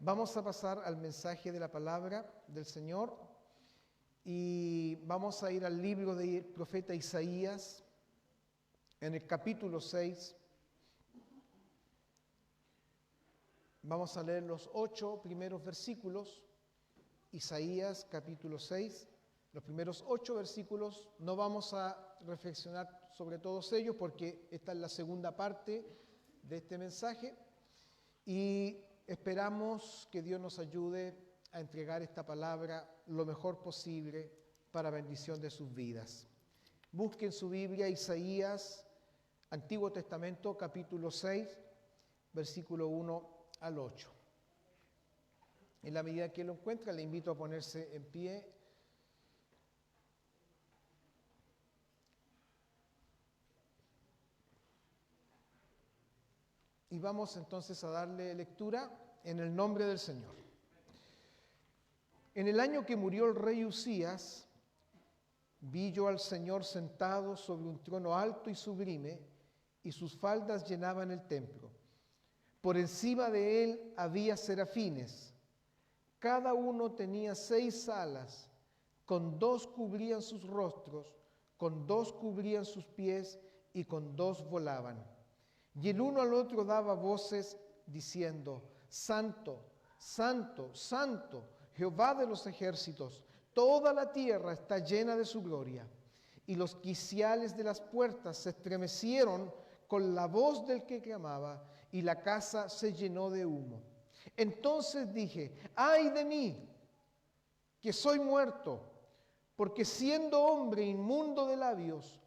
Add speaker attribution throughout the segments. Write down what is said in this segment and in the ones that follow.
Speaker 1: Vamos a pasar al mensaje de la palabra del Señor y vamos a ir al libro del profeta Isaías, en el capítulo 6. Vamos a leer los 8 primeros versículos, Isaías capítulo 6, los primeros 8 versículos. No vamos a reflexionar sobre todos ellos porque esta es la segunda parte de este mensaje y esperamos que Dios nos ayude a entregar esta palabra lo mejor posible para bendición de sus vidas. Busquen su Biblia, Isaías, Antiguo Testamento, capítulo 6, versículo 1 al 8. En la medida que lo encuentra, le invito a ponerse en pie. Y vamos entonces a darle lectura en el nombre del Señor. En el año que murió el rey Uzías, vi yo al Señor sentado sobre un trono alto y sublime, y sus faldas llenaban el templo. Por encima de él había serafines. Cada uno tenía 6 alas, con 2 cubrían sus rostros, con 2 cubrían sus pies, y con 2 volaban. Y el uno al otro daba voces diciendo: Santo, Santo, Santo, Jehová de los ejércitos, toda la tierra está llena de su gloria. Y los quiciales de las puertas se estremecieron con la voz del que clamaba, y la casa se llenó de humo. Entonces dije: ¡ay de mí, que soy muerto! Porque siendo hombre inmundo de labios,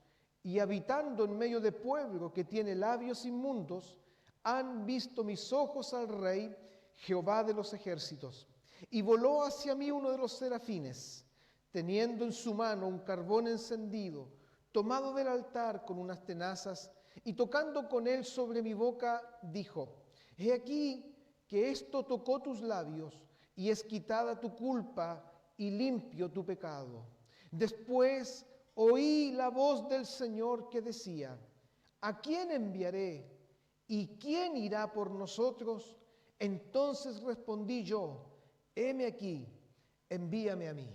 Speaker 1: y habitando en medio de pueblo que tiene labios inmundos, han visto mis ojos al Rey, Jehová de los ejércitos. Y voló hacia mí uno de los serafines, teniendo en su mano un carbón encendido, tomado del altar con unas tenazas, y tocando con él sobre mi boca, dijo: He aquí que esto tocó tus labios, y es quitada tu culpa, y limpio tu pecado. Después oí la voz del Señor que decía: ¿a quién enviaré? ¿Y quién irá por nosotros? Entonces respondí yo: heme aquí, envíame a mí.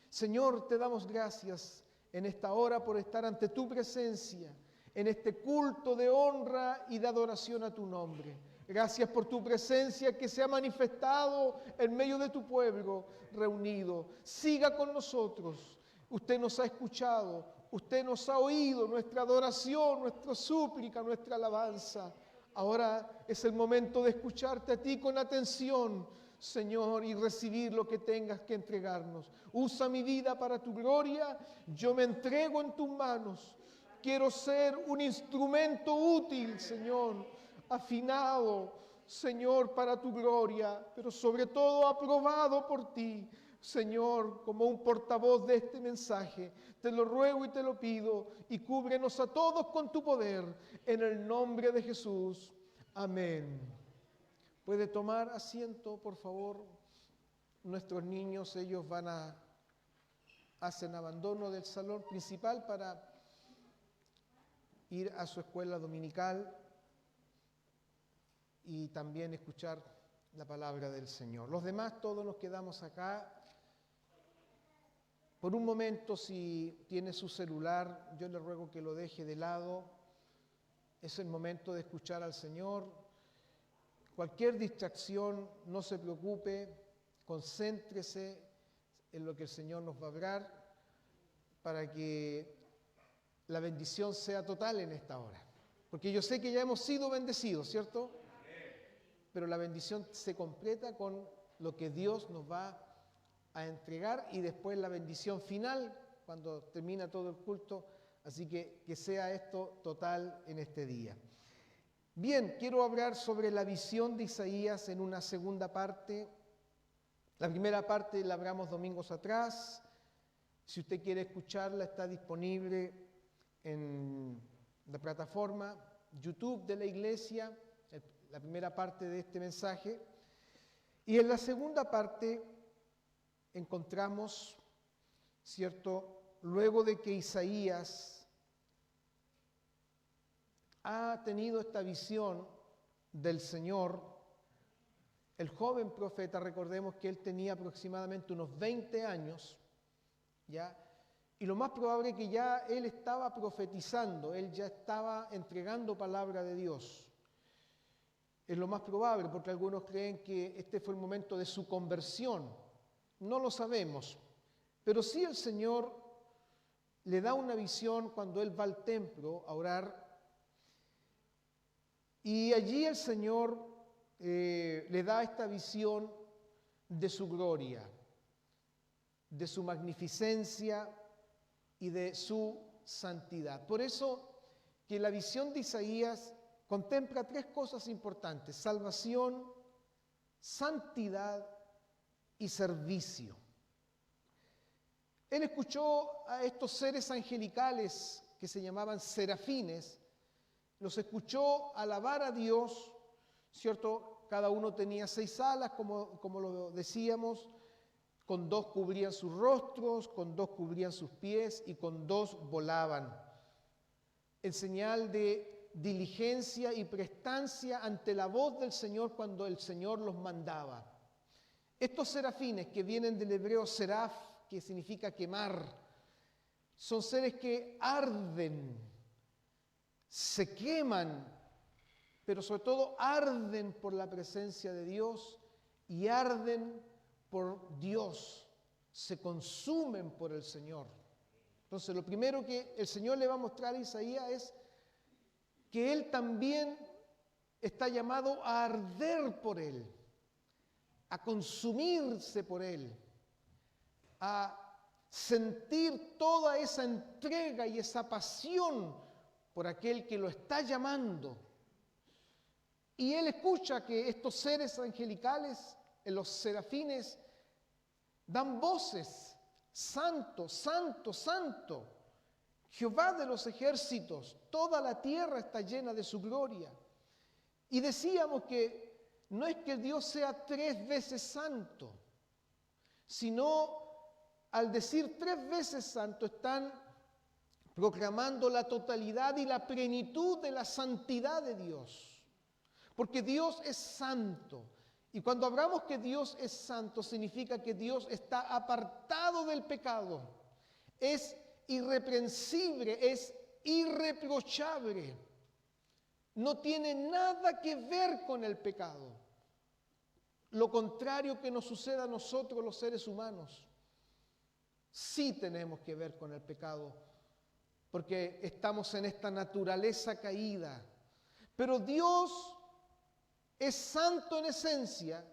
Speaker 1: Señor, te damos gracias en esta hora por estar ante tu presencia, en este culto de honra y de adoración a tu nombre. Gracias por tu presencia que se ha manifestado en medio de tu pueblo reunido. Siga con nosotros. Usted nos ha escuchado, usted nos ha oído, nuestra adoración, nuestra súplica, nuestra alabanza. Ahora es el momento de escucharte a ti con atención, Señor, y recibir lo que tengas que entregarnos. Usa mi vida para tu gloria, yo me entrego en tus manos. Quiero ser un instrumento útil, Señor, afinado, Señor, para tu gloria, pero sobre todo aprobado por ti. Señor, como un portavoz de este mensaje, te lo ruego y te lo pido, y cúbrenos a todos con tu poder, en el nombre de Jesús. Amén. ¿Puede tomar asiento, por favor? Nuestros niños, ellos hacen abandono del salón principal para ir a su escuela dominical y también escuchar la palabra del Señor. Los demás todos nos quedamos acá. Por un momento, si tiene su celular, yo le ruego que lo deje de lado. Es el momento de escuchar al Señor. Cualquier distracción, no se preocupe, concéntrese en lo que el Señor nos va a hablar para que la bendición sea total en esta hora. Porque yo sé que ya hemos sido bendecidos, ¿cierto? Pero la bendición se completa con lo que Dios nos va a entregar y después la bendición final cuando termina todo el culto. Así que sea esto total en este día. Bien, quiero hablar sobre la visión de Isaías en una segunda parte. La primera parte la hablamos domingos atrás. Si usted quiere escucharla, está disponible en la plataforma YouTube de la iglesia, la primera parte de este mensaje. Y en la segunda parte encontramos, ¿cierto?, luego de que Isaías ha tenido esta visión del Señor, El joven profeta, recordemos que él tenía aproximadamente unos 20 años, ¿ya? Y lo más probable es que ya él estaba profetizando, él ya estaba entregando palabra de Dios. Es lo más probable, porque algunos creen que este fue el momento de su conversión. No lo sabemos, pero sí el Señor le da una visión cuando él va al templo a orar. Y allí el Señor le da esta visión de su gloria, de su magnificencia y de su santidad. Por eso que la visión de Isaías contempla tres cosas importantes: salvación, santidad y servicio. Él escuchó a estos seres angelicales que se llamaban serafines, los escuchó alabar a Dios, ¿cierto? Cada uno tenía 6 alas, como lo decíamos, con 2 cubrían sus rostros, con 2 cubrían sus pies y con 2 volaban, en señal de diligencia y prestancia ante la voz del Señor cuando el Señor los mandaba. Estos serafines, que vienen del hebreo seraf, que significa quemar, son seres que arden, se queman, pero sobre todo arden por la presencia de Dios y arden por Dios, se consumen por el Señor. Entonces, lo primero que el Señor le va a mostrar a Isaías es que Él también está llamado a arder por Él, a consumirse por Él, a sentir toda esa entrega y esa pasión por aquel que lo está llamando. Y Él escucha que estos seres angelicales, los serafines, dan voces: santo, santo, santo, Jehová de los ejércitos, toda la tierra está llena de su gloria. Y decíamos que no es que Dios sea 3 veces santo, sino al decir 3 veces santo están proclamando la totalidad y la plenitud de la santidad de Dios. Porque Dios es santo. Y cuando hablamos que Dios es santo, significa que Dios está apartado del pecado. Es irreprensible, es irreprochable. No tiene nada que ver con el pecado. Lo contrario que nos suceda a nosotros los seres humanos. Sí tenemos que ver con el pecado, porque estamos en esta naturaleza caída. Pero Dios es santo en esencia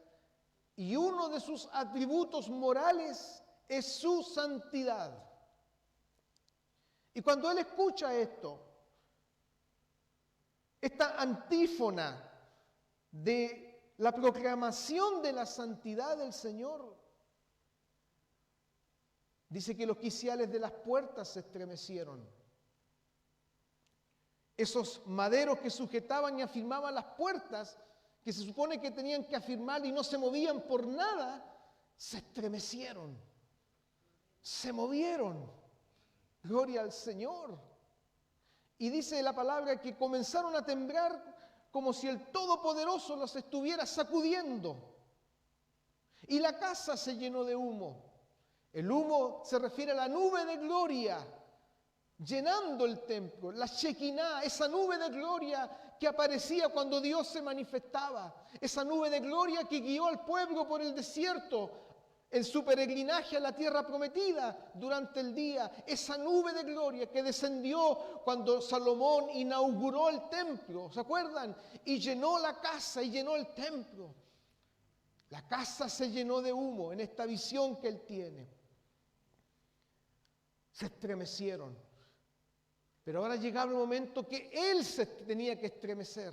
Speaker 1: y uno de sus atributos morales es su santidad. Y cuando Él escucha esto, esta antífona de la proclamación de la santidad del Señor, dice que los quiciales de las puertas se estremecieron. Esos maderos que sujetaban y afirmaban las puertas, que se supone que tenían que afirmar y no se movían por nada, se estremecieron, se movieron. Gloria al Señor. Y dice la palabra que comenzaron a temblar como si el Todopoderoso los estuviera sacudiendo. Y la casa se llenó de humo. El humo se refiere a la nube de gloria llenando el templo, la Shekinah, esa nube de gloria que aparecía cuando Dios se manifestaba, esa nube de gloria que guió al pueblo por el desierto en su peregrinaje a la tierra prometida durante el día, esa nube de gloria que descendió cuando Salomón inauguró el templo, ¿se acuerdan? Y llenó la casa y llenó el templo. La casa se llenó de humo en esta visión que él tiene. Se estremecieron. Pero ahora llegaba el momento que él se tenía que estremecer.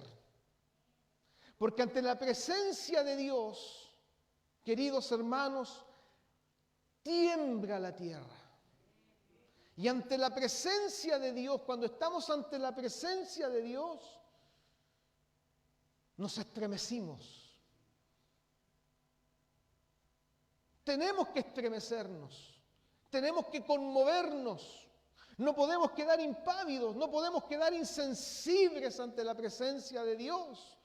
Speaker 1: Porque ante la presencia de Dios, queridos hermanos, tiembla la tierra. Y ante la presencia de Dios, cuando estamos ante la presencia de Dios, nos estremecimos. Tenemos que estremecernos, tenemos que conmovernos. No podemos quedar impávidos, no podemos quedar insensibles ante la presencia de Dios.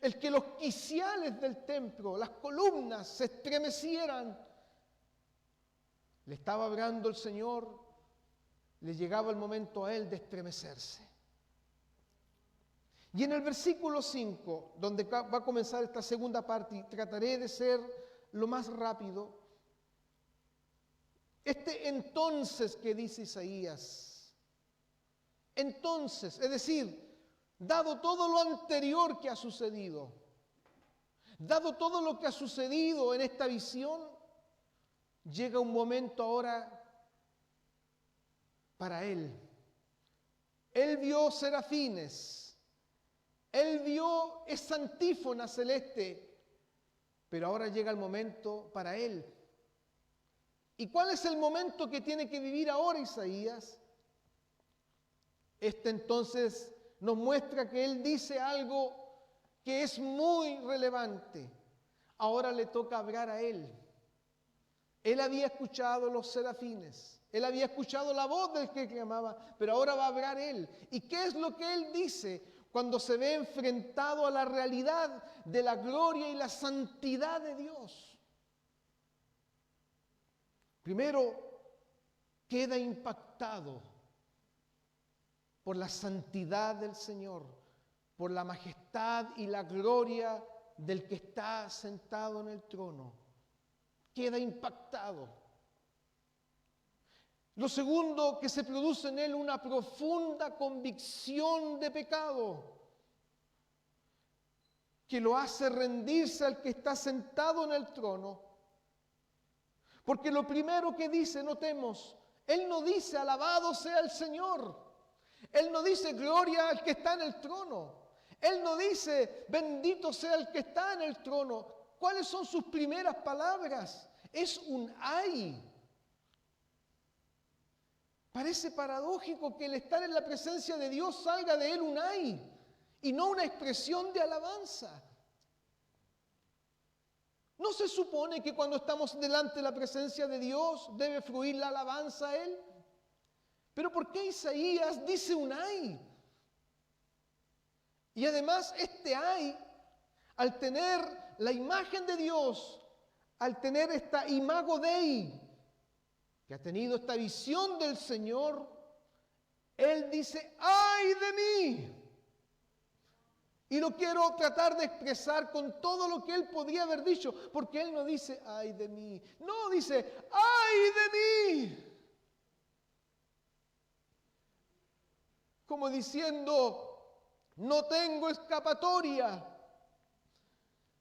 Speaker 1: el que los quiciales del templo, las columnas, se estremecieran. Le estaba hablando el Señor, le llegaba el momento a él de estremecerse. Y en el versículo 5, donde va a comenzar esta segunda parte, y trataré de ser lo más rápido, entonces que dice Isaías, entonces, es decir, dado todo lo anterior que ha sucedido, dado todo lo que ha sucedido en esta visión, llega un momento ahora para él. Él vio serafines, él vio esa antífona celeste, pero ahora llega el momento para él. ¿Y cuál es el momento que tiene que vivir ahora Isaías? Entonces nos muestra que él dice algo que es muy relevante. Ahora le toca hablar a él. Él había escuchado los serafines, él había escuchado la voz del que clamaba, pero ahora va a hablar él. ¿Y qué es lo que él dice cuando se ve enfrentado a la realidad de la gloria y la santidad de Dios? Primero, queda impactado por la santidad del Señor, por la majestad y la gloria del que está sentado en el trono. Queda impactado. Lo segundo, que se produce en él una profunda convicción de pecado, que lo hace rendirse al que está sentado en el trono. Porque lo primero que dice, notemos, él no dice alabado sea el Señor. Él no dice gloria al que está en el trono. Él no dice bendito sea el que está en el trono. ¿Cuáles son sus primeras palabras? Es un ay. Parece paradójico que el estar en la presencia de Dios salga de él un ay y no una expresión de alabanza. ¿No se supone que cuando estamos delante de la presencia de Dios debe fluir la alabanza a Él? ¿Pero por qué Isaías dice un ay? Y además este ay, al tener la imagen de Dios, al tener esta imago Dei, que ha tenido esta visión del Señor, Él dice, ¡ay de mí! Y lo quiero tratar de expresar con todo lo que él podría haber dicho, porque él no dice, ay de mí. No, dice, ay de mí. Como diciendo, no tengo escapatoria,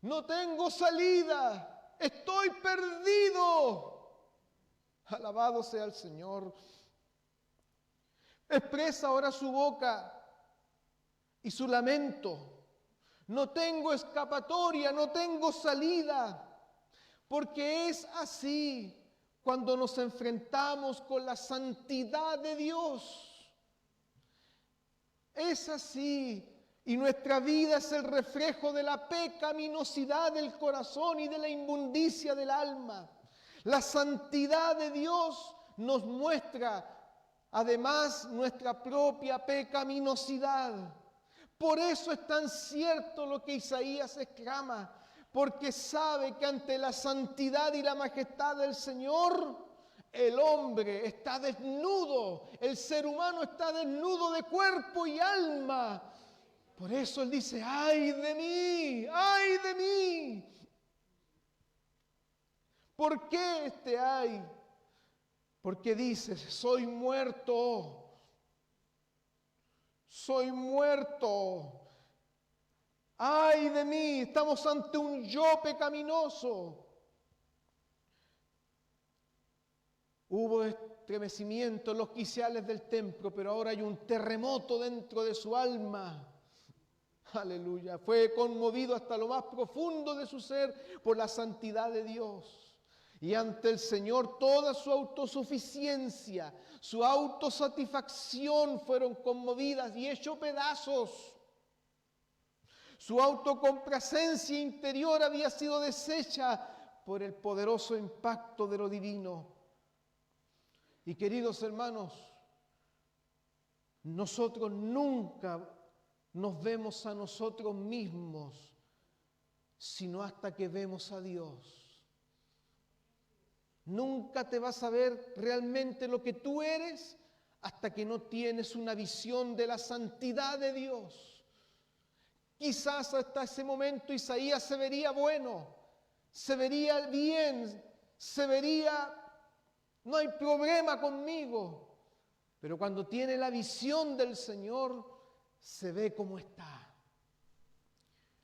Speaker 1: no tengo salida, estoy perdido. Alabado sea el Señor. Expresa ahora su boca y su lamento. No tengo escapatoria, no tengo salida, porque es así cuando nos enfrentamos con la santidad de Dios. Es así, y nuestra vida es el reflejo de la pecaminosidad del corazón y de la inmundicia del alma. La santidad de Dios nos muestra además nuestra propia pecaminosidad. Por eso es tan cierto lo que Isaías exclama, porque sabe que ante la santidad y la majestad del Señor, el hombre está desnudo, el ser humano está desnudo de cuerpo y alma. Por eso él dice, ¡ay de mí! ¡Ay de mí! ¿Por qué este ay? Porque dice, soy muerto. Soy muerto. ¡Ay de mí! Estamos ante un yo pecaminoso. Hubo estremecimiento en los quiciales del templo, pero ahora hay un terremoto dentro de su alma. Aleluya. Fue conmovido hasta lo más profundo de su ser por la santidad de Dios. Y ante el Señor toda su autosuficiencia, su autosatisfacción fueron conmovidas y hecho pedazos. Su autocomplacencia interior había sido deshecha por el poderoso impacto de lo divino. Y queridos hermanos, nosotros nunca nos vemos a nosotros mismos sino hasta que vemos a Dios. Nunca te vas a ver realmente lo que tú eres hasta que no tienes una visión de la santidad de Dios. Quizás hasta ese momento Isaías se vería bueno, se vería bien, se vería, no hay problema conmigo. Pero cuando tiene la visión del Señor, se ve como está.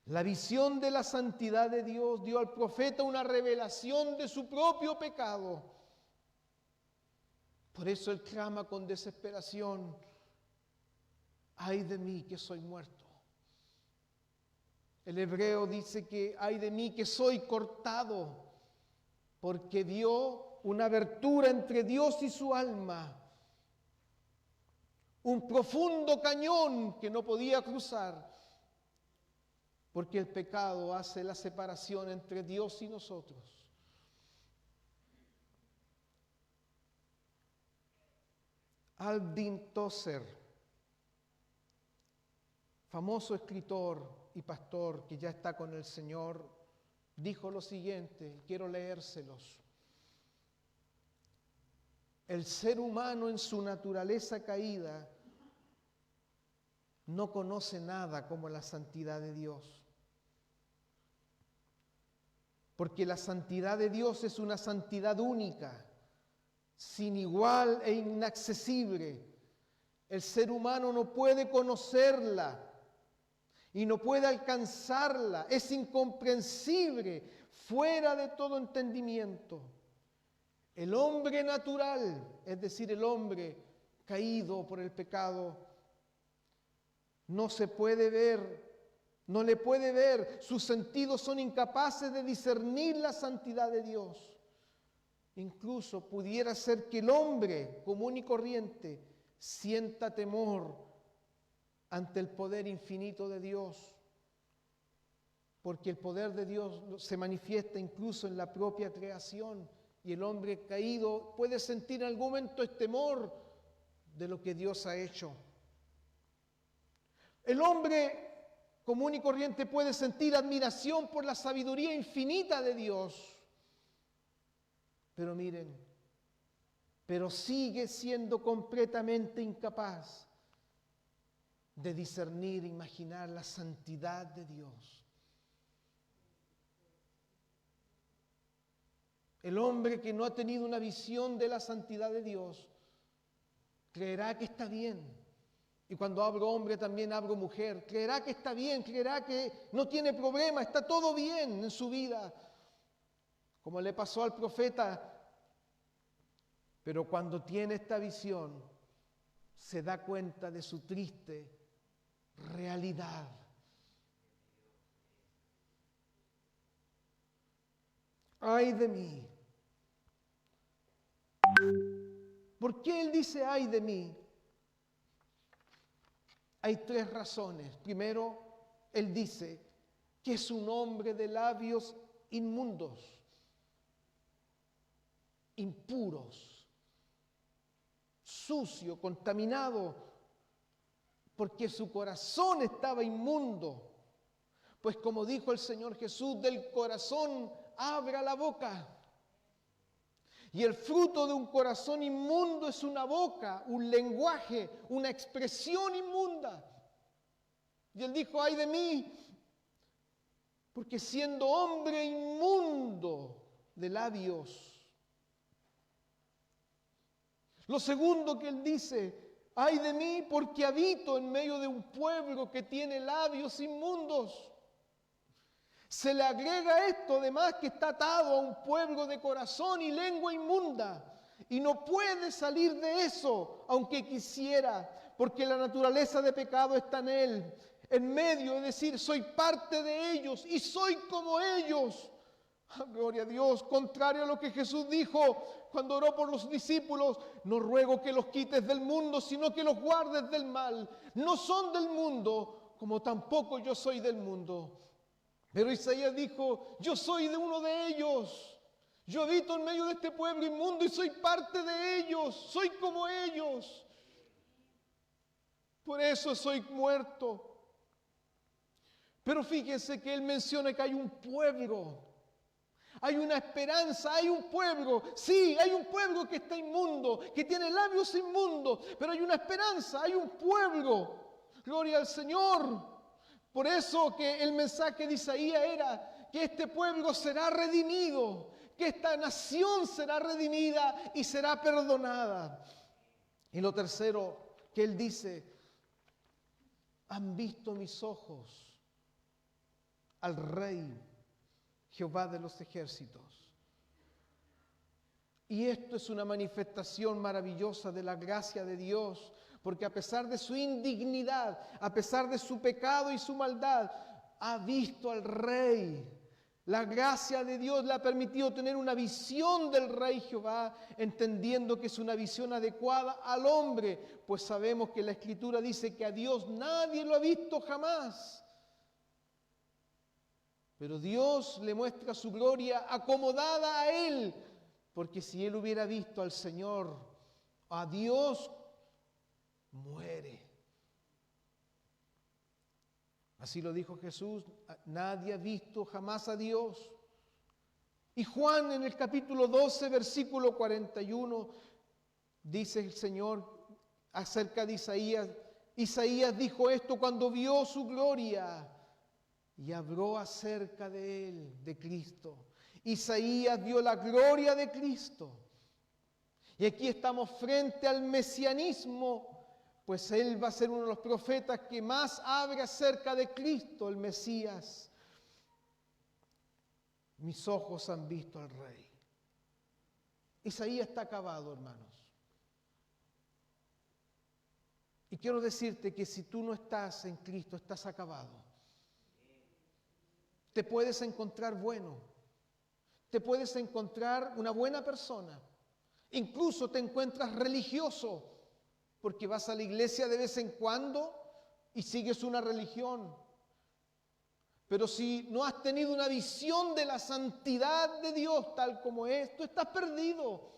Speaker 1: La visión de la santidad de Dios dio al profeta una revelación de su propio pecado. Por eso él clama con desesperación: ay de mí que soy muerto. El hebreo dice que ay de mí que soy cortado, porque vio una abertura entre Dios y su alma, un profundo cañón que no podía cruzar, porque el pecado hace la separación entre Dios y nosotros. Alvin Tozer, famoso escritor y pastor que ya está con el Señor, dijo lo siguiente, quiero leérselos. El ser humano en su naturaleza caída no conoce nada como la santidad de Dios. Porque la santidad de Dios es una santidad única, sin igual e inaccesible. El ser humano no puede conocerla y no puede alcanzarla. Es incomprensible, fuera de todo entendimiento. El hombre natural, es decir, el hombre caído por el pecado, no se puede ver, no le puede ver, sus sentidos son incapaces de discernir la santidad de Dios. Incluso pudiera ser que el hombre común y corriente sienta temor ante el poder infinito de Dios, porque el poder de Dios se manifiesta incluso en la propia creación, y el hombre caído puede sentir en algún momento el temor de lo que Dios ha hecho. El hombre común y corriente puede sentir admiración por la sabiduría infinita de Dios. Pero miren, pero sigue siendo completamente incapaz de discernir, imaginar la santidad de Dios. El hombre que no ha tenido una visión de la santidad de Dios creerá que está bien. Y cuando hablo hombre también hablo mujer. Creerá que está bien, creerá que no tiene problema, está todo bien en su vida, como le pasó al profeta. Pero cuando tiene esta visión, se da cuenta de su triste realidad. Ay de mí. ¿Por qué él dice ay de mí? Hay tres razones. Primero, él dice que es un hombre de labios inmundos, impuros, sucio, contaminado, porque su corazón estaba inmundo. Pues como dijo el Señor Jesús, del corazón abra la boca. Y el fruto de un corazón inmundo es una boca, un lenguaje, una expresión inmunda. Y él dijo, ay de mí, porque siendo hombre inmundo de labios. Lo segundo que él dice, ay de mí, porque habito en medio de un pueblo que tiene labios inmundos. Se le agrega esto, además, que está atado a un pueblo de corazón y lengua inmunda. Y no puede salir de eso, aunque quisiera, porque la naturaleza de pecado está en él. En medio, es decir, soy parte de ellos y soy como ellos. Gloria a Dios, contrario a lo que Jesús dijo cuando oró por los discípulos, no ruego que los quites del mundo, sino que los guardes del mal. No son del mundo, como tampoco yo soy del mundo. Pero Isaías dijo, yo soy de uno de ellos. Yo habito en medio de este pueblo inmundo y soy parte de ellos. Soy como ellos. Por eso soy muerto. Pero fíjense que él menciona que hay un pueblo, hay una esperanza, hay un pueblo. Sí, hay un pueblo que está inmundo, que tiene labios inmundos, pero hay una esperanza, hay un pueblo. Gloria al Señor. Por eso que el mensaje de Isaías era que este pueblo será redimido, que esta nación será redimida y será perdonada. Y lo tercero que él dice, han visto mis ojos al Rey Jehová de los ejércitos. Y esto es una manifestación maravillosa de la gracia de Dios, porque a pesar de su indignidad, a pesar de su pecado y su maldad, ha visto al Rey. La gracia de Dios le ha permitido tener una visión del Rey Jehová, entendiendo que es una visión adecuada al hombre, pues sabemos que la Escritura dice que a Dios nadie lo ha visto jamás. Pero Dios le muestra su gloria acomodada a él, porque si él hubiera visto al Señor, a Dios, muere. Así lo dijo Jesús, nadie ha visto jamás a Dios. Y Juan en el capítulo 12, versículo 41, dice el Señor acerca de Isaías. Isaías dijo esto cuando vio su gloria y habló acerca de él, de Cristo. Isaías vio la gloria de Cristo. Y aquí estamos frente al mesianismo, pues él va a ser uno de los profetas que más habla acerca de Cristo, el Mesías. Mis ojos han visto al Rey. Isaías está acabado, hermanos. Y quiero decirte que si tú no estás en Cristo, estás acabado. Te puedes encontrar bueno, te puedes encontrar una buena persona, incluso te encuentras religioso, porque vas a la iglesia de vez en cuando y sigues una religión. Pero si no has tenido una visión de la santidad de Dios tal como es, tú estás perdido.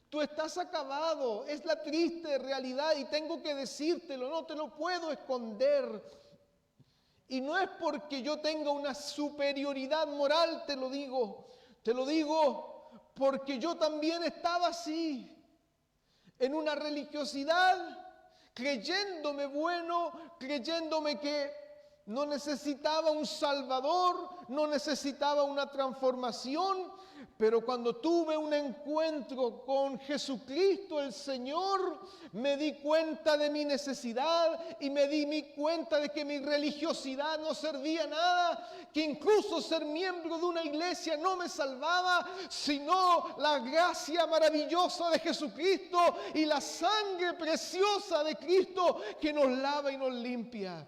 Speaker 1: Tú estás acabado. Es la triste realidad y tengo que decírtelo, no te lo puedo esconder. Y no es porque yo tenga una superioridad moral, te lo digo porque yo también estaba así, en una religiosidad, creyéndome bueno, creyéndome que no necesitaba un Salvador, no necesitaba una transformación, pero cuando tuve un encuentro con Jesucristo el Señor, me di cuenta de mi necesidad y me di cuenta de que mi religiosidad no servía nada, que incluso ser miembro de una iglesia no me salvaba, sino la gracia maravillosa de Jesucristo y la sangre preciosa de Cristo que nos lava y nos limpia.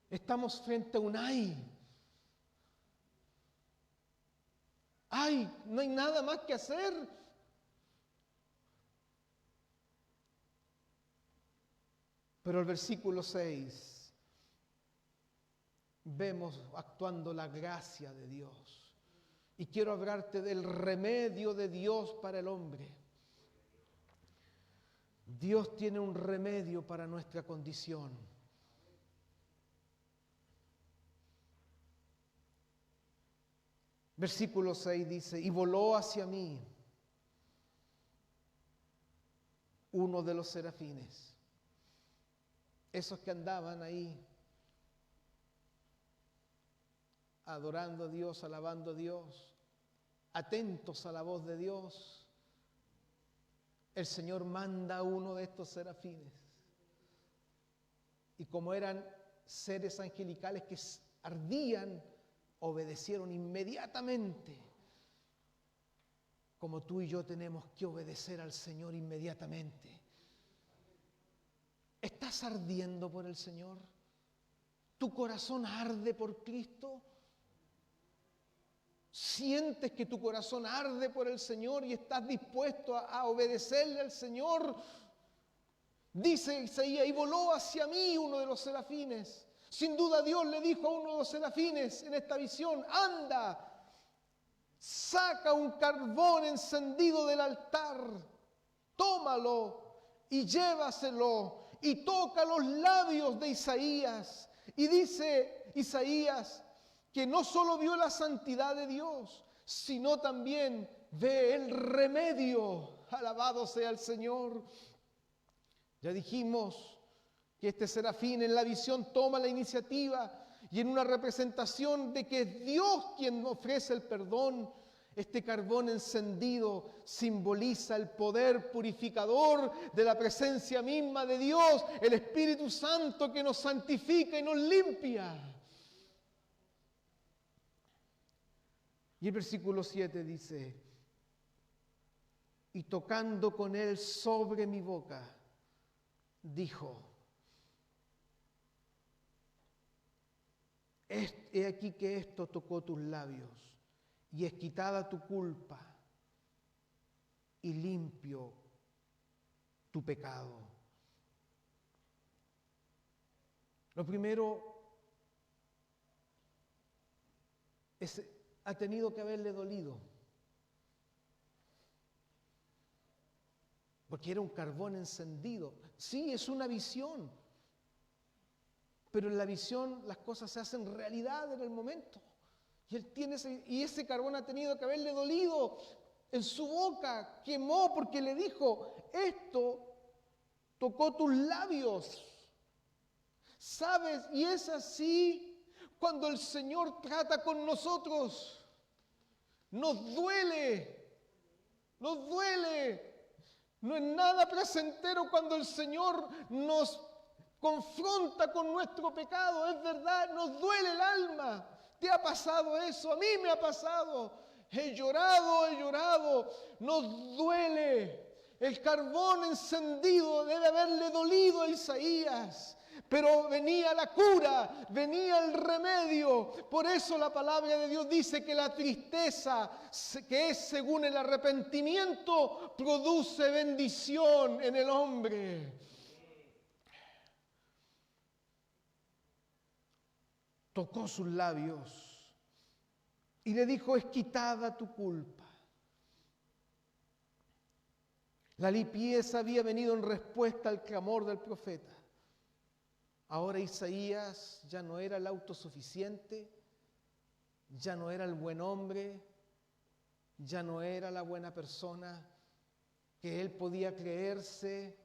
Speaker 1: Estamos frente a un ay. Ay, no hay nada más que hacer. Pero el versículo 6, vemos actuando la gracia de Dios. Y quiero hablarte del remedio de Dios para el hombre. Dios tiene un remedio para nuestra condición. Versículo 6 dice, y voló hacia mí uno de los serafines, esos que andaban ahí adorando a Dios, alabando a Dios, atentos a la voz de Dios. El Señor manda a uno de estos serafines, y como eran seres angelicales que ardían, obedecieron inmediatamente, como tú y yo tenemos que obedecer al Señor inmediatamente. ¿Estás ardiendo por el Señor? ¿Tu corazón arde por Cristo? ¿Sientes que tu corazón arde por el Señor y estás dispuesto a obedecerle al Señor? Dice Isaías, y voló hacia mí uno de los serafines. Sin duda Dios le dijo a uno de los serafines en esta visión, anda, saca un carbón encendido del altar, tómalo y llévaselo y toca los labios de Isaías. Y dice Isaías que no solo vio la santidad de Dios, sino también ve el remedio. Alabado sea el Señor. Ya dijimos que este serafín en la visión toma la iniciativa y en una representación de que es Dios quien ofrece el perdón. Este carbón encendido simboliza el poder purificador de la presencia misma de Dios, el Espíritu Santo que nos santifica y nos limpia. Y el versículo 7 dice: y tocando con él sobre mi boca, dijo: he aquí que esto tocó tus labios, y es quitada tu culpa, y limpio tu pecado. Lo primero es, ha tenido que haberle dolido, porque era un carbón encendido. Sí, es una visión, pero en la visión las cosas se hacen realidad en el momento. Y ese carbón ha tenido que haberle dolido en su boca, quemó, porque le dijo: esto tocó tus labios. ¿Sabes? Y es así cuando el Señor trata con nosotros. Nos duele, nos duele. No es nada placentero cuando el Señor nos confronta con nuestro pecado. Es verdad, nos duele el alma. ¿Te ha pasado eso? A mí me ha pasado. He llorado. Nos duele. El carbón encendido debe haberle dolido a Isaías. Pero venía la cura, venía el remedio. Por eso la palabra de Dios dice que la tristeza, que es según el arrepentimiento, produce bendición en el hombre. Tocó sus labios y le dijo: es quitada tu culpa. La limpieza había venido en respuesta al clamor del profeta. Ahora Isaías ya no era el autosuficiente, ya no era el buen hombre, ya no era la buena persona que él podía creerse,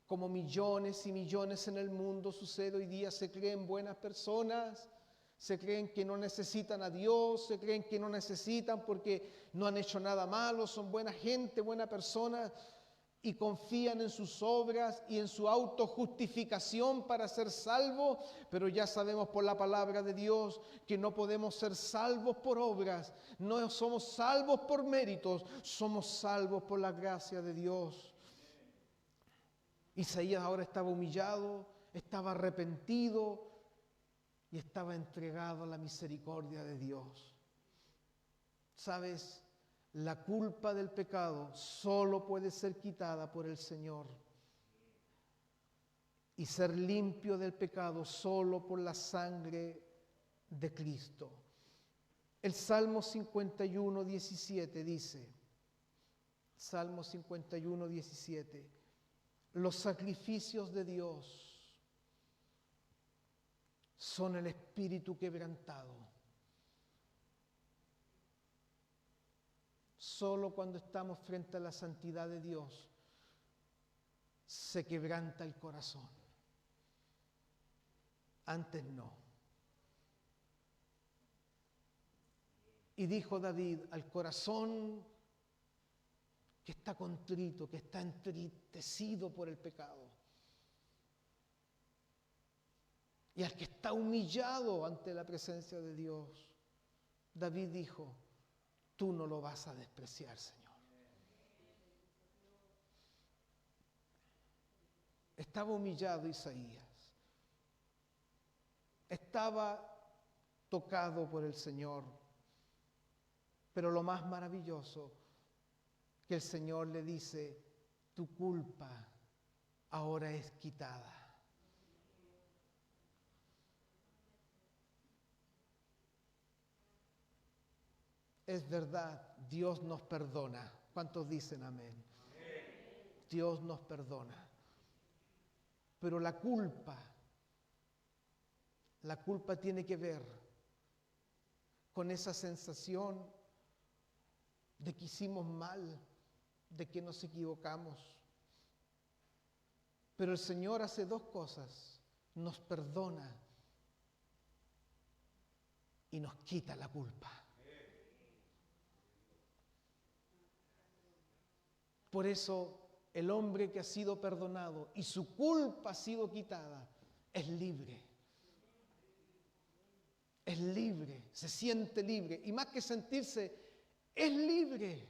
Speaker 1: como millones y millones en el mundo sucede hoy día. Se creen buenas personas, se creen que no necesitan a Dios, se creen que no necesitan porque no han hecho nada malo, son buena gente, buena persona, y confían en sus obras y en su autojustificación para ser salvos. Pero ya sabemos por la palabra de Dios que no podemos ser salvos por obras, no somos salvos por méritos, somos salvos por la gracia de Dios. Isaías ahora estaba humillado, estaba arrepentido y estaba entregado a la misericordia de Dios. ¿Sabes? La culpa del pecado solo puede ser quitada por el Señor. Y ser limpio del pecado solo por la sangre de Cristo. El Salmo 51, 17 dice, Salmo 51, 17, los sacrificios de Dios son el espíritu quebrantado. Solo cuando estamos frente a la santidad de Dios se quebranta el corazón. Antes no. Y dijo David: al corazón que está contrito, que está entristecido por el pecado, y al que está humillado ante la presencia de Dios, David dijo: tú no lo vas a despreciar, Señor. Estaba humillado Isaías. Estaba tocado por el Señor. Pero lo más maravilloso, que el Señor le dice: tu culpa ahora es quitada. Es verdad, Dios nos perdona. ¿Cuántos dicen amén? Dios nos perdona. Pero la culpa tiene que ver con esa sensación de que hicimos mal, de que nos equivocamos. Pero el Señor hace dos cosas: nos perdona y nos quita la culpa. Por eso el hombre que ha sido perdonado y su culpa ha sido quitada es libre. Es libre, se siente libre. Y más que sentirse, es libre.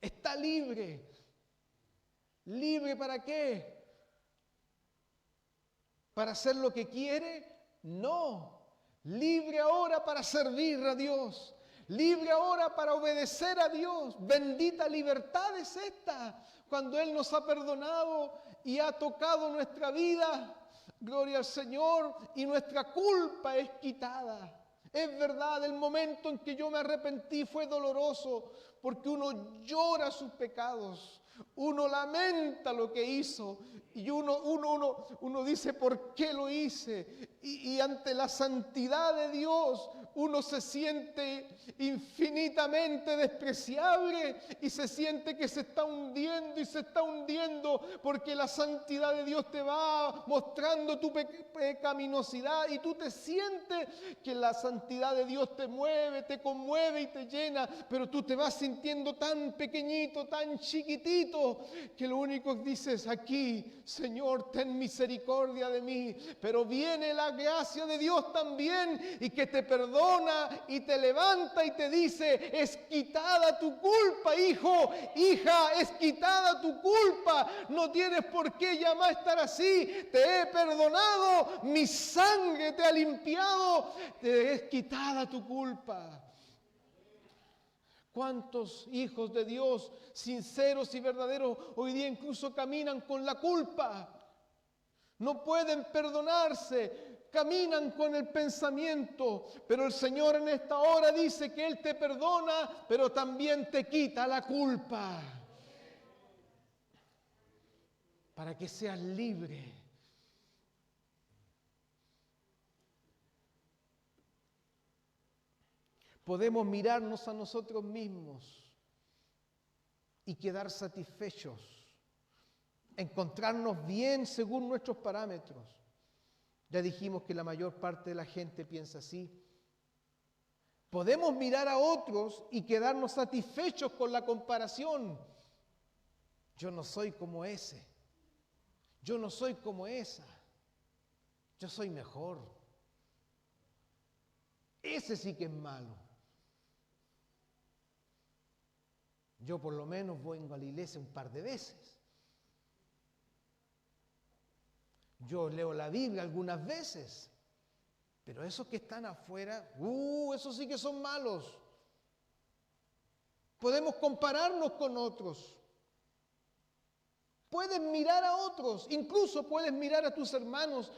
Speaker 1: Está libre. ¿Libre para qué? ¿Para hacer lo que quiere? No. Libre ahora para servir a Dios. Libre ahora para obedecer a Dios. Bendita libertad es esta, cuando Él nos ha perdonado y ha tocado nuestra vida. Gloria al Señor, y nuestra culpa es quitada. Es verdad, el momento en que yo me arrepentí fue doloroso, porque uno llora sus pecados, uno lamenta lo que hizo, y uno dice, ¿por qué lo hice? Y ante la santidad de Dios, uno se siente infinitamente despreciable y se siente que se está hundiendo y se está hundiendo, porque la santidad de Dios te va mostrando tu pecaminosidad y tú te sientes que la santidad de Dios te mueve, te conmueve y te llena, pero tú te vas sintiendo tan pequeñito, tan chiquitito, que lo único que dices aquí, Señor, ten misericordia de mí. Pero viene la gracia de Dios también, y que te perdona y te levanta y te dice, es quitada tu culpa, hijo, hija, es quitada tu culpa, no tienes por qué ya más estar así, te he perdonado, mi sangre te ha limpiado, te es quitada tu culpa. ¿Cuántos hijos de Dios sinceros y verdaderos hoy día incluso caminan con la culpa? No pueden perdonarse, caminan con el pensamiento, pero el Señor en esta hora dice que Él te perdona, pero también te quita la culpa, para que seas libre. Podemos mirarnos a nosotros mismos y quedar satisfechos, encontrarnos bien según nuestros parámetros. Ya dijimos que la mayor parte de la gente piensa así. Podemos mirar a otros y quedarnos satisfechos con la comparación. Yo no soy como ese. Yo no soy como esa. Yo soy mejor. Ese sí que es malo. Yo por lo menos vengo a la iglesia un par de veces. Yo leo la Biblia algunas veces. Pero esos que están afuera, esos sí que son malos. Podemos compararnos con otros. Puedes mirar a otros, incluso puedes mirar a tus hermanos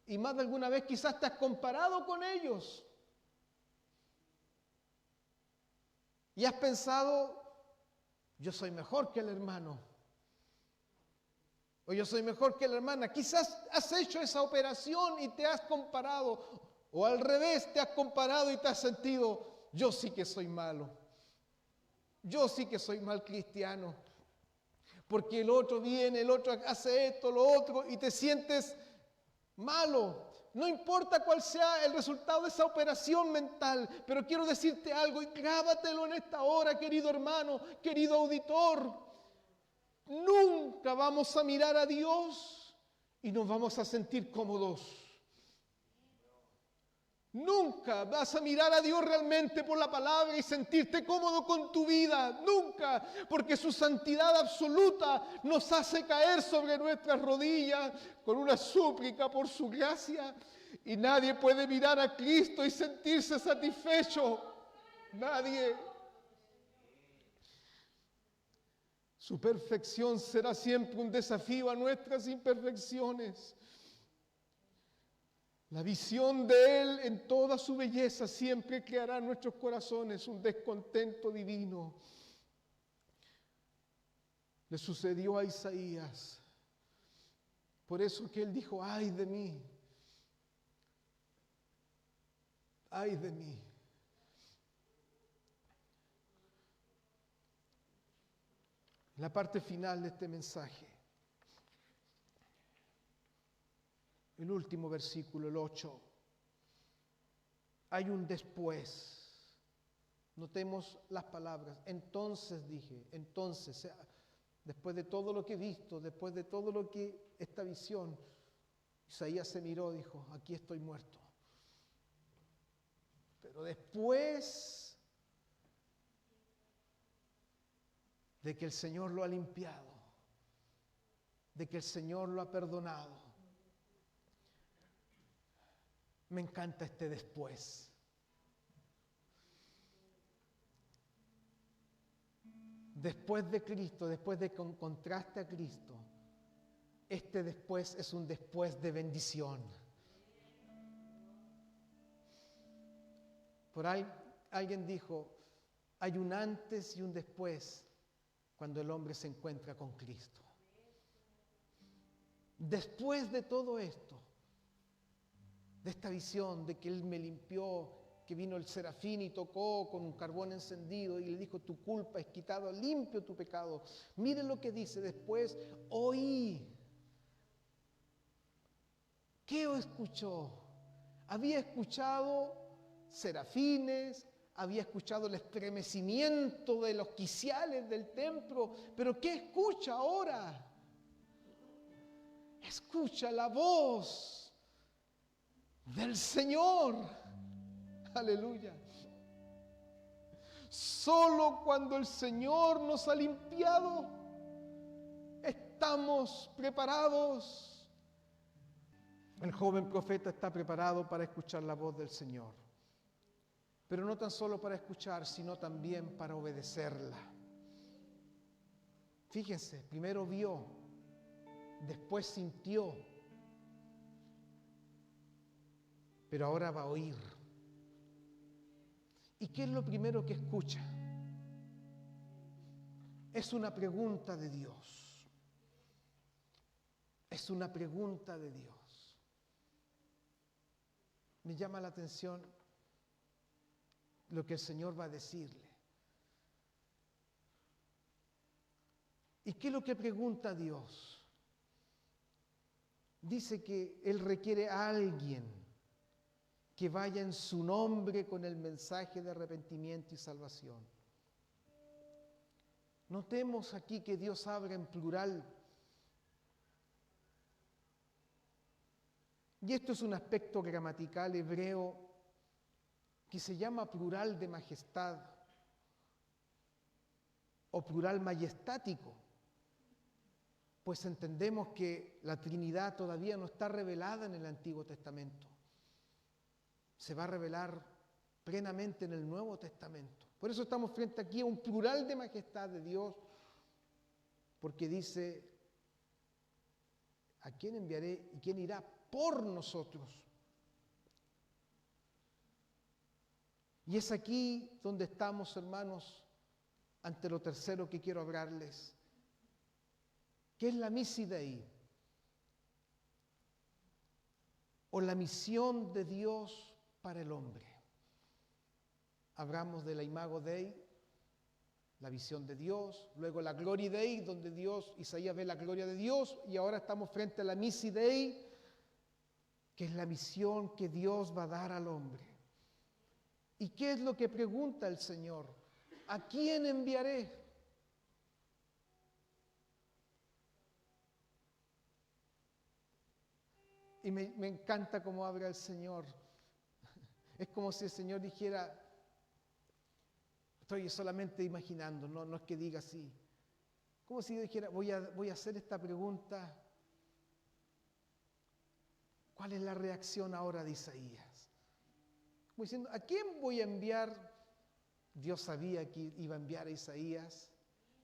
Speaker 1: y más de alguna vez quizás te has comparado con ellos. Y has pensado, yo soy mejor que el hermano. O yo soy mejor que la hermana. Quizás has hecho esa operación y te has comparado. O al revés, te has comparado y te has sentido, yo sí que soy malo. Yo sí que soy mal cristiano. Porque el otro viene, el otro hace esto, lo otro, y te sientes malo. No importa cuál sea el resultado de esa operación mental, pero quiero decirte algo y grábatelo en esta hora, querido hermano, querido auditor. Nunca vamos a mirar a Dios y nos vamos a sentir cómodos. Nunca vas a mirar a Dios realmente por la palabra y sentirte cómodo con tu vida. Nunca, porque su santidad absoluta nos hace caer sobre nuestras rodillas con una súplica por su gracia. Y nadie puede mirar a Cristo y sentirse satisfecho. Nadie. Su perfección será siempre un desafío a nuestras imperfecciones. La visión de Él en toda su belleza siempre creará en nuestros corazones un descontento divino. Le sucedió a Isaías. Por eso que él dijo, ay de mí, ay de mí. La parte final de este mensaje, el último versículo, el 8. Hay un después. Notemos las palabras. Entonces dije, entonces, después de todo lo que he visto, después de todo lo que esta visión, Isaías se miró y dijo, aquí estoy muerto. Pero después de que el Señor lo ha limpiado, de que el Señor lo ha perdonado, me encanta este después. Después de Cristo, después de que encontraste a Cristo, este después es un después de bendición. Por ahí alguien dijo, hay un antes y un después cuando el hombre se encuentra con Cristo. Después de todo esto, de esta visión de que Él me limpió, que vino el serafín y tocó con un carbón encendido y le dijo, tu culpa es quitada, limpio tu pecado. Miren lo que dice después, oí. ¿Qué escuchó? Había escuchado serafines, había escuchado el estremecimiento de los quiciales del templo, pero ¿qué escucha ahora? Escucha la voz del Señor. Aleluya. Solo cuando el Señor nos ha limpiado, estamos preparados. El joven profeta está preparado para escuchar la voz del Señor. Pero no tan solo para escuchar, sino también para obedecerla. Fíjense, primero vio, después sintió, pero ahora va a oír. ¿Y qué es lo primero que escucha? Es una pregunta de Dios. Es una pregunta de Dios. Me llama la atención lo que el Señor va a decirle. ¿Y qué es lo que pregunta Dios? Dice que Él requiere a alguien que vaya en su nombre con el mensaje de arrepentimiento y salvación. Notemos aquí que Dios habla en plural. Y esto es un aspecto gramatical hebreo que se llama plural de majestad o plural majestático, pues entendemos que la Trinidad todavía no está revelada en el Antiguo Testamento. Se va a revelar plenamente en el Nuevo Testamento. Por eso estamos frente aquí a un plural de majestad de Dios, porque dice, ¿a quién enviaré y quién irá por nosotros? Y es aquí donde estamos, hermanos, ante lo tercero que quiero hablarles, que es la misi Dei, o la misión de Dios para el hombre. Hablamos de la imago Dei, la visión de Dios, luego la gloria Dei, donde Isaías ve la gloria de Dios, y ahora estamos frente a la misi Dei, que es la misión que Dios va a dar al hombre. ¿Y qué es lo que pregunta el Señor? ¿A quién enviaré? Y me encanta cómo habla el Señor. Es como si el Señor dijera, estoy solamente imaginando, no es que diga así. Como si yo dijera, voy a hacer esta pregunta. ¿Cuál es la reacción ahora de Isaías? Como diciendo, ¿a quién voy a enviar? Dios sabía que iba a enviar a Isaías,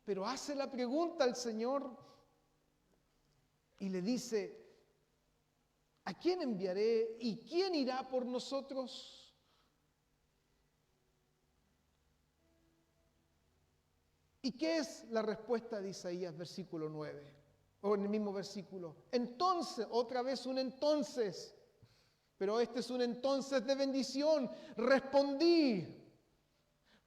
Speaker 1: pero hace la pregunta al Señor y le dice, ¿a quién enviaré y quién irá por nosotros? ¿Y qué es la respuesta de Isaías, versículo 9? O en el mismo versículo. Entonces, otra vez un entonces. Pero este es un entonces de bendición. Respondí.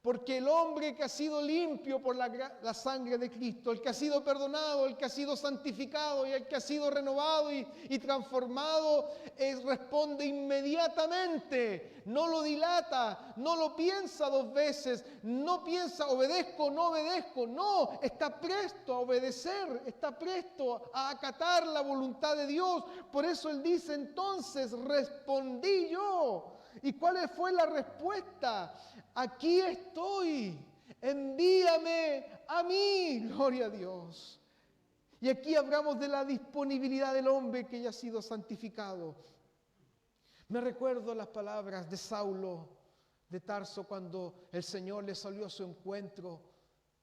Speaker 1: Porque el hombre que ha sido limpio por la sangre de Cristo, el que ha sido perdonado, el que ha sido santificado y el que ha sido renovado y transformado, responde inmediatamente. No lo dilata, no lo piensa dos veces, no piensa obedezco, no obedezco. No, está presto a obedecer, está presto a acatar la voluntad de Dios. Por eso Él dice, entonces respondí yo. ¿Y cuál fue la respuesta? Aquí estoy, envíame a mí, gloria a Dios. Y aquí hablamos de la disponibilidad del hombre que ya ha sido santificado. Me recuerdo las palabras de Saulo de Tarso cuando el Señor le salió a su encuentro,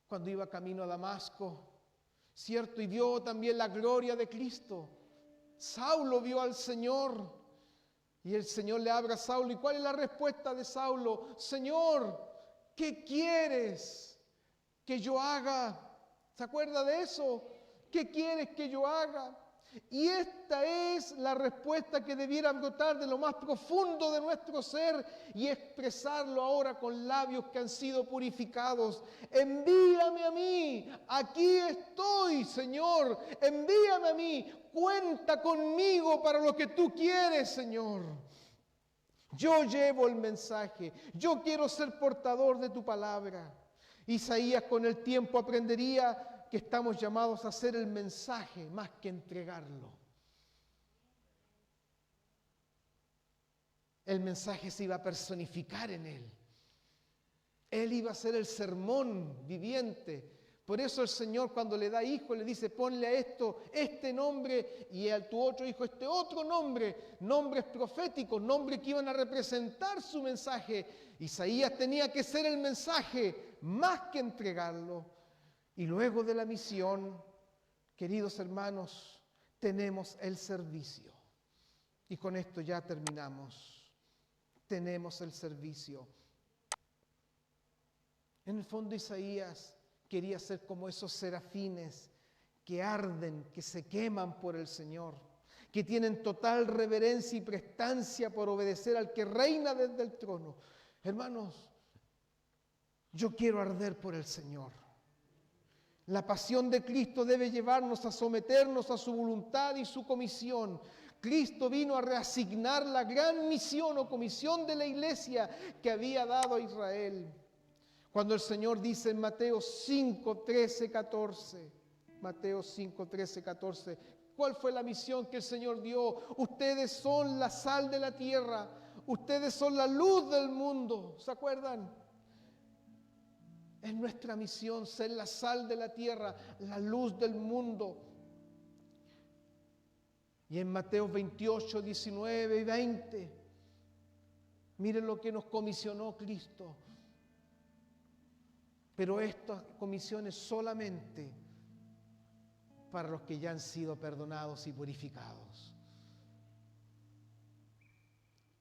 Speaker 1: cuando iba camino a Damasco, ¿cierto? Y vio también la gloria de Cristo. Saulo vio al Señor. Y el Señor le habla a Saulo. ¿Y cuál es la respuesta de Saulo? Señor, ¿qué quieres que yo haga? ¿Se acuerda de eso? ¿Qué quieres que yo haga? Y esta es la respuesta que debiera brotar de lo más profundo de nuestro ser y expresarlo ahora con labios que han sido purificados. Envíame a mí, aquí estoy, Señor, envíame a mí, cuenta conmigo para lo que tú quieres, Señor. Yo llevo el mensaje, yo quiero ser portador de tu palabra. Isaías con el tiempo aprendería que estamos llamados a hacer el mensaje más que entregarlo. El mensaje se iba a personificar en él. Él iba a ser el sermón viviente. Por eso el Señor cuando le da hijo le dice, ponle a esto este nombre y a tu otro hijo este otro nombre. Nombres proféticos, nombres que iban a representar su mensaje. Isaías tenía que ser el mensaje más que entregarlo. Y luego de la misión, queridos hermanos, tenemos el servicio. Y con esto ya terminamos. Tenemos el servicio. En el fondo Isaías quería ser como esos serafines que arden, que se queman por el Señor, que tienen total reverencia y prestancia por obedecer al que reina desde el trono. Hermanos, yo quiero arder por el Señor. La pasión de Cristo debe llevarnos a someternos a su voluntad y su comisión. Cristo vino a reasignar la gran misión o comisión de la iglesia que había dado a Israel. Cuando el Señor dice en Mateo 5, 13, 14, Mateo 5, 13, 14, ¿cuál fue la misión que el Señor dio? Ustedes son la sal de la tierra, ustedes son la luz del mundo. ¿Se acuerdan? Es nuestra misión ser la sal de la tierra, la luz del mundo. Y en Mateo 28, 19 y 20, miren lo que nos comisionó Cristo. Pero esta comisión es solamente para los que ya han sido perdonados y purificados.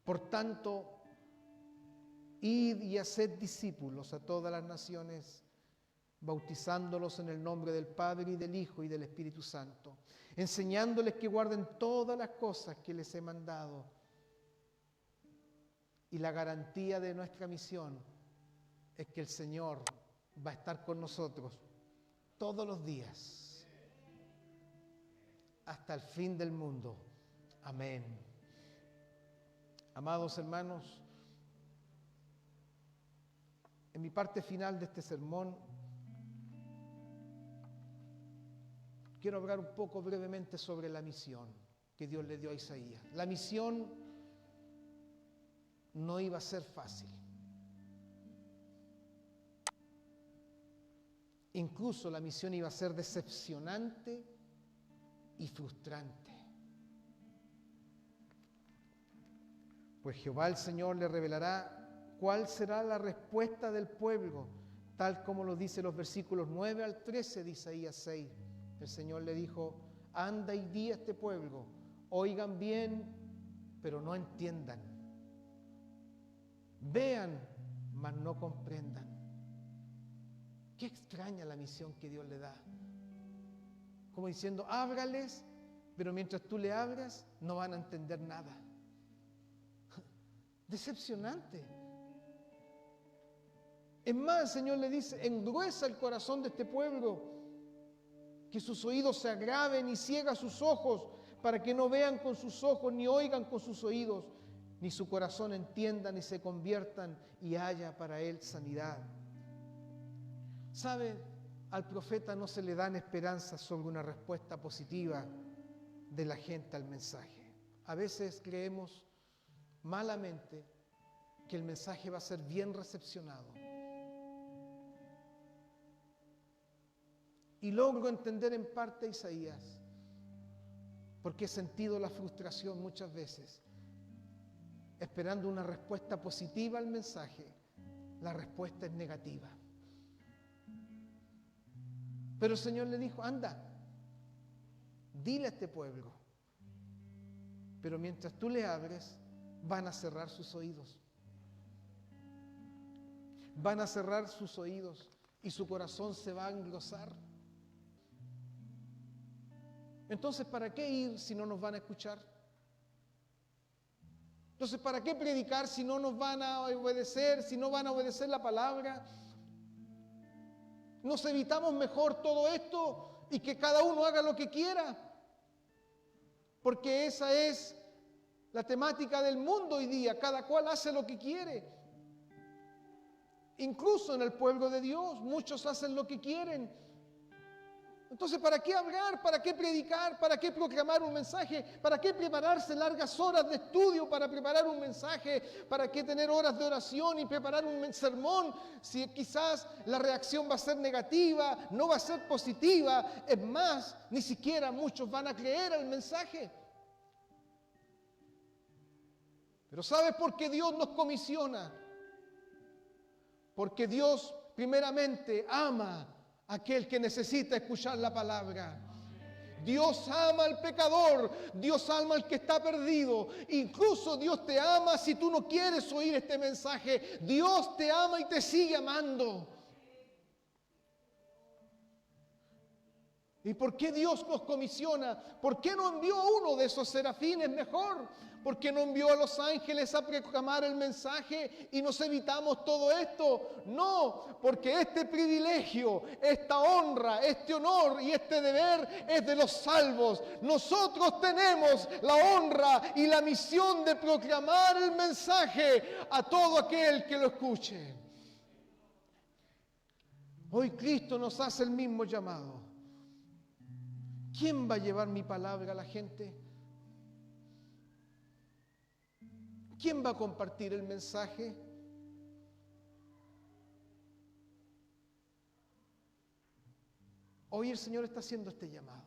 Speaker 1: Por tanto, id y haced discípulos a todas las naciones, bautizándolos en el nombre del Padre y del Hijo y del Espíritu Santo, enseñándoles que guarden todas las cosas que les he mandado. Y la garantía de nuestra misión es que el Señor va a estar con nosotros todos los días, hasta el fin del mundo. Amén. Amados hermanos, en mi parte final de este sermón, quiero hablar un poco brevemente sobre la misión que Dios le dio a Isaías. La misión no iba a ser fácil. Incluso la misión iba a ser decepcionante y frustrante. Pues Jehová el Señor le revelará cuál será la respuesta del pueblo, tal como lo dice los versículos 9 al 13 de Isaías 6. El Señor le dijo, anda y di a este pueblo, oigan bien, pero no entiendan. Vean, mas no comprendan. Qué extraña la misión que Dios le da. como diciendo, ábrales, pero mientras tú le abras, no van a entender nada. Decepcionante. Es más, el Señor le dice, engruesa el corazón de este pueblo, que sus oídos se agraven y ciega sus ojos, para que no vean con sus ojos, ni oigan con sus oídos, ni su corazón entienda, ni se conviertan y haya para él sanidad. ¿Sabe? Al profeta no se le dan esperanzas sobre una respuesta positiva de la gente al mensaje. A veces creemos malamente que el mensaje va a ser bien recepcionado. Y logro entender en parte a Isaías, porque he sentido la frustración muchas veces. Esperando una respuesta positiva al mensaje, la respuesta es negativa. Pero el Señor le dijo, anda, dile a este pueblo. Pero mientras tú le abres, van a cerrar sus oídos. Van a cerrar sus oídos y su corazón se va a engrosar. Entonces, ¿para qué ir si no nos van a escuchar? Entonces, ¿para qué predicar si no nos van a obedecer, si no van a obedecer la palabra? Nos evitamos mejor todo esto y que cada uno haga lo que quiera. Porque esa es la temática del mundo hoy día. Cada cual hace lo que quiere. Incluso en el pueblo de Dios, muchos hacen lo que quieren. Entonces, ¿para qué hablar? ¿Para qué predicar? ¿Para qué proclamar un mensaje? ¿Para qué prepararse largas horas de estudio para preparar un mensaje? ¿Para qué tener horas de oración y preparar un sermón? Si quizás la reacción va a ser negativa, no va a ser positiva. Es más, ni siquiera muchos van a creer al mensaje. Pero ¿sabes por qué Dios nos comisiona? Porque Dios primeramente ama a aquel que necesita escuchar la palabra. Dios ama al pecador, Dios ama al que está perdido. Incluso Dios te ama si tú no quieres oír este mensaje. Dios te ama y te sigue amando. ¿Y por qué Dios nos comisiona? ¿Por qué no envió a uno de esos serafines mejor? ¿Por qué no envió a los ángeles a proclamar el mensaje y nos evitamos todo esto? No, porque este privilegio, esta honra, este honor y este deber es de los salvos. Nosotros tenemos la honra y la misión de proclamar el mensaje a todo aquel que lo escuche. Hoy Cristo nos hace el mismo llamado. ¿Quién va a llevar mi palabra a la gente? ¿Quién va a compartir el mensaje? Hoy el Señor está haciendo este llamado.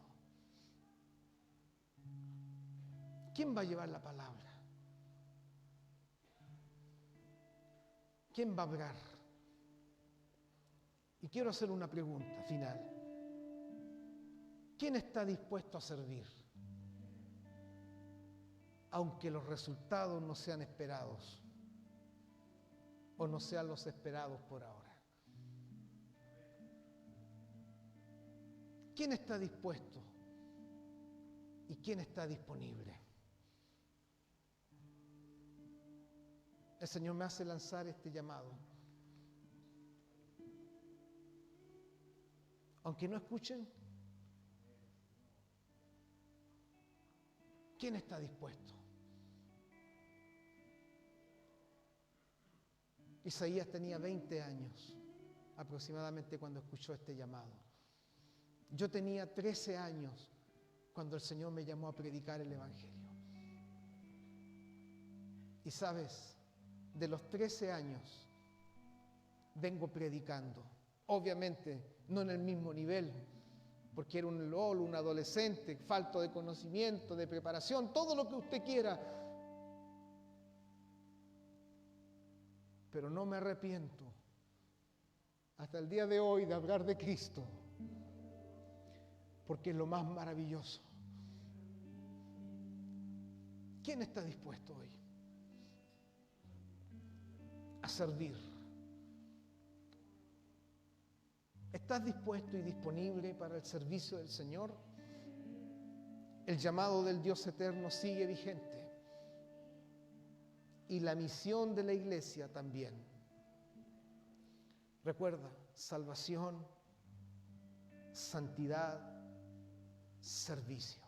Speaker 1: ¿Quién va a llevar la palabra? ¿Quién va a hablar? Y quiero hacer una pregunta final. ¿Quién está dispuesto a servir? Aunque los resultados no sean esperados o no sean los esperados por ahora. ¿Quién está dispuesto y quién está disponible? El Señor me hace lanzar este llamado. Aunque no escuchen, ¿quién está dispuesto? Isaías tenía 20 años aproximadamente cuando escuchó este llamado. Yo tenía 13 años cuando el Señor me llamó a predicar el Evangelio. Y sabes, de los 13 años vengo predicando. Obviamente no en el mismo nivel, porque era un lolo, un adolescente, falto de conocimiento, de preparación, todo lo que usted quiera. Pero no me arrepiento hasta el día de hoy de hablar de Cristo, porque es lo más maravilloso. ¿Quién está dispuesto hoy a servir? ¿Estás dispuesto y disponible para el servicio del Señor? El llamado del Dios eterno sigue vigente. Y la misión de la iglesia también. Recuerda, salvación, santidad, servicio.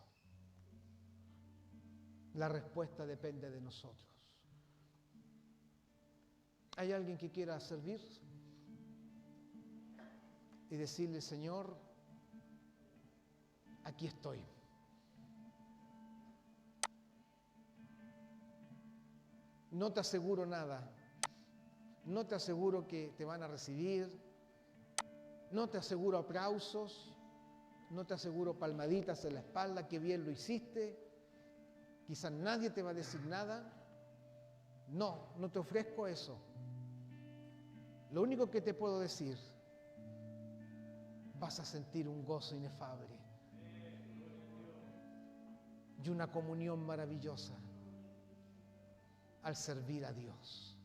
Speaker 1: La respuesta depende de nosotros. ¿Hay alguien que quiera servir? Y decirle, Señor, aquí estoy. No te aseguro nada. No te aseguro que te van a recibir. No te aseguro aplausos. No te aseguro palmaditas en la espalda, que bien lo hiciste. Quizás nadie te va a decir nada. No, no te ofrezco eso. Lo único que te puedo decir, vas a sentir un gozo inefable y una comunión maravillosa al servir a Dios.